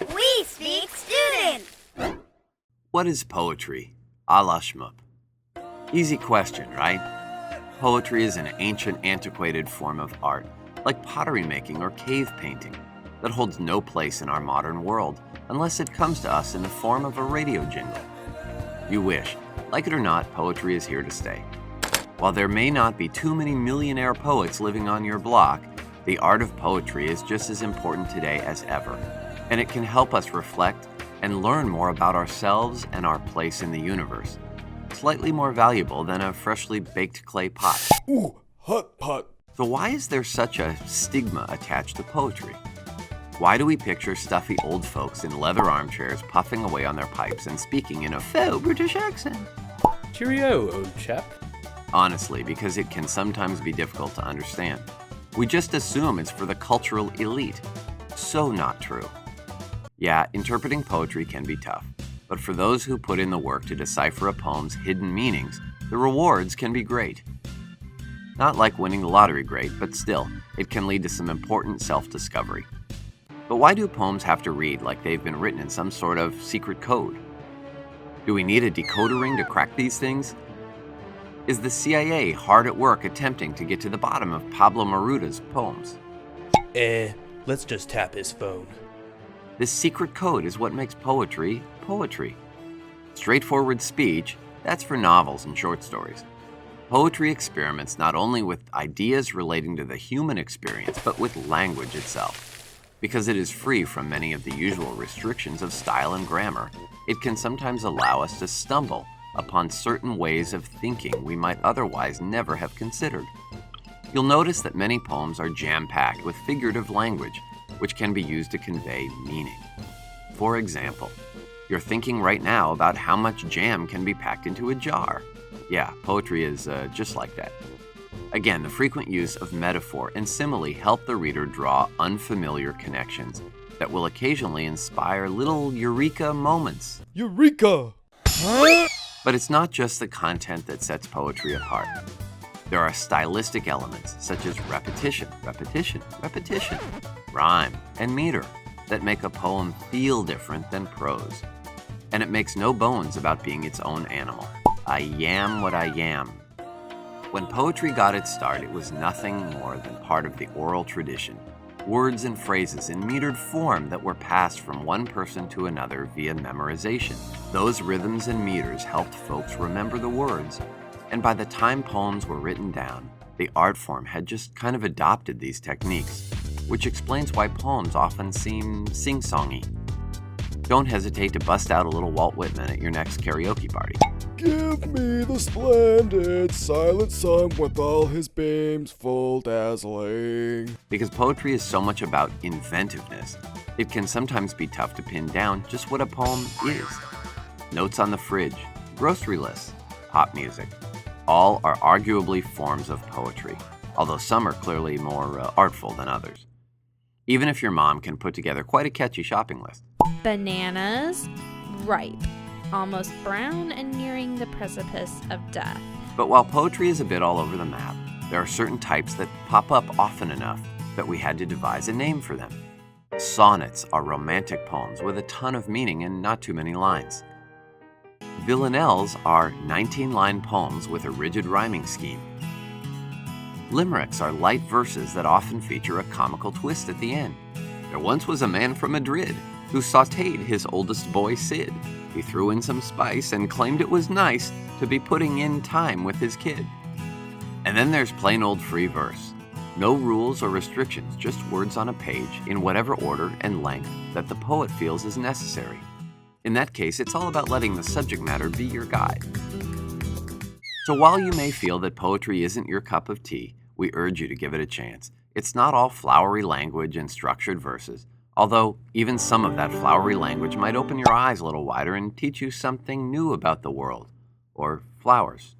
We speak student. What is poetry? A la Shmoop. Easy question, right? Poetry is an ancient, antiquated form of art, like pottery making or cave painting, that holds no place in our modern world unless it comes to us in the form of a radio jingle. You wish. Like it or not, poetry is here to stay. While there may not be too many millionaire poets living on your block, the art of poetry is just as important today as ever, and it can help us reflect and learn more about ourselves and our place in the universe. Slightly more valuable than a freshly baked clay pot. Ooh, hot pot. So why is there such a stigma attached to poetry? Why do we picture stuffy old folks in leather armchairs puffing away on their pipes and speaking in a faux British accent? Cheerio, old chap. Honestly, because it can sometimes be difficult to understand. We just assume it's for the cultural elite. So not true. Yeah, interpreting poetry can be tough, but for those who put in the work to decipher a poem's hidden meanings, the rewards can be great. Not like winning the lottery great, but still, it can lead to some important self-discovery. But why do poems have to read like they've been written in some sort of secret code? Do we need a decoder ring to crack these things? Is the CIA hard at work attempting to get to the bottom of Pablo Neruda's poems? Let's just tap his phone. This secret code is what makes poetry, poetry. Straightforward speech, that's for novels and short stories. Poetry experiments not only with ideas relating to the human experience, but with language itself. Because it is free from many of the usual restrictions of style and grammar, it can sometimes allow us to stumble upon certain ways of thinking we might otherwise never have considered. You'll notice that many poems are jam-packed with figurative language, which can be used to convey meaning. For example, you're thinking right now about how much jam can be packed into a jar. Yeah, poetry is just like that. Again, the frequent use of metaphor and simile help the reader draw unfamiliar connections that will occasionally inspire little eureka moments. Eureka! Huh? But it's not just the content that sets poetry apart. There are stylistic elements such as repetition, rhyme, and meter that make a poem feel different than prose. And it makes no bones about being its own animal. I am what I am. When poetry got its start, it was nothing more than part of the oral tradition. Words and phrases in metered form that were passed from one person to another via memorization. Those rhythms and meters helped folks remember the words, and by the time poems were written down, the art form had just kind of adopted these techniques, which explains why poems often seem sing-songy. Don't hesitate to bust out a little Walt Whitman at your next karaoke party. Give me the splendid silent sun with all his beams full dazzling. Because poetry is so much about inventiveness, it can sometimes be tough to pin down just what a poem is. Notes on the fridge, grocery lists, pop music, all are arguably forms of poetry, although some are clearly more artful than others. Even if your mom can put together quite a catchy shopping list. Bananas, ripe, almost brown and nearing the precipice of death. But while poetry is a bit all over the map, there are certain types that pop up often enough that we had to devise a name for them. Sonnets are romantic poems with a ton of meaning and not too many lines. Villanelles are 19-line poems with a rigid rhyming scheme. Limericks are light verses that often feature a comical twist at the end. There once was a man from Madrid who sautéed his oldest boy Sid. He threw in some spice and claimed it was nice to be putting in time with his kid. And then there's plain old free verse. No rules or restrictions, just words on a page in whatever order and length that the poet feels is necessary. In that case, it's all about letting the subject matter be your guide. So while you may feel that poetry isn't your cup of tea, we urge you to give it a chance. It's not all flowery language and structured verses, although even some of that flowery language might open your eyes a little wider and teach you something new about the world, or flowers.